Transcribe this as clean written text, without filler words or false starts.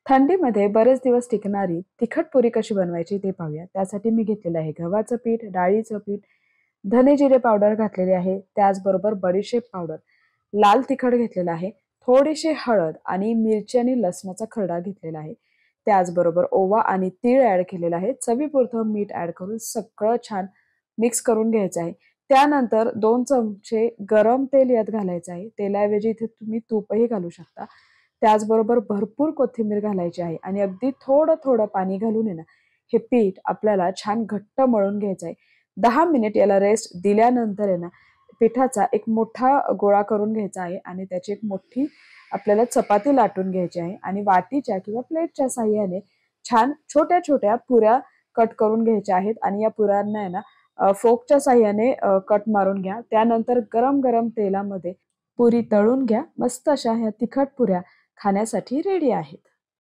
थंडीमध्ये बरेच दिवस टिकणारी तिखट पुरी कशी बनवायची ते पाहूया. त्यासाठी मी घेतलेलं आहे गव्हाचं पीठ, डाळीचं पीठ, धने जिरे पावडर घातलेली आहे. त्याचबरोबर बडीशेप पावडर, लाल तिखट घेतलेलं आहे, थोडीशी हळद आणि मिरची आणि लसणाचा खरडा घेतलेला आहे. त्याचबरोबर ओवा आणि तीळ ॲड केलेला आहे. चवीपुरतं मीठ ॲड करून सगळं छान मिक्स करून घ्यायचं आहे. त्यानंतर 2 चमचे गरम तेल यात घालायचं आहे. तेलाऐवजी इथे तुम्ही तूपही घालू शकता. त्याचबरोबर भरपूर कोथिंबीर घालायची आहे आणि अगदी थोडं-थोडं पाणी घालून आहे ना, हे पीठ आपल्याला छान घट्ट मळून घ्यायचं आहे. 10 मिनिट याला रेस्ट दिल्यानंतर आहे ना, पिठाचा एक मोठा गोळा करून घ्यायचा आहे आणि त्याची एक मोठी आपल्याला चपाती लाटून घ्यायची आहे आणि वाटीच्या किंवा प्लेटच्या साहाय्याने छान छोट्या-छोट्या पुऱ्या कट करून घ्यायच्या आहेत आणि या पुऱ्यांना आहे ना फोर्कच्या साहाय्याने कट मारून घ्या. त्यानंतर गरम-गरम तेलामध्ये पुरी तळून घ्या. मस्त अशा ह्या तिखट पुऱ्या खाण्यासाठी रेडी आहेत.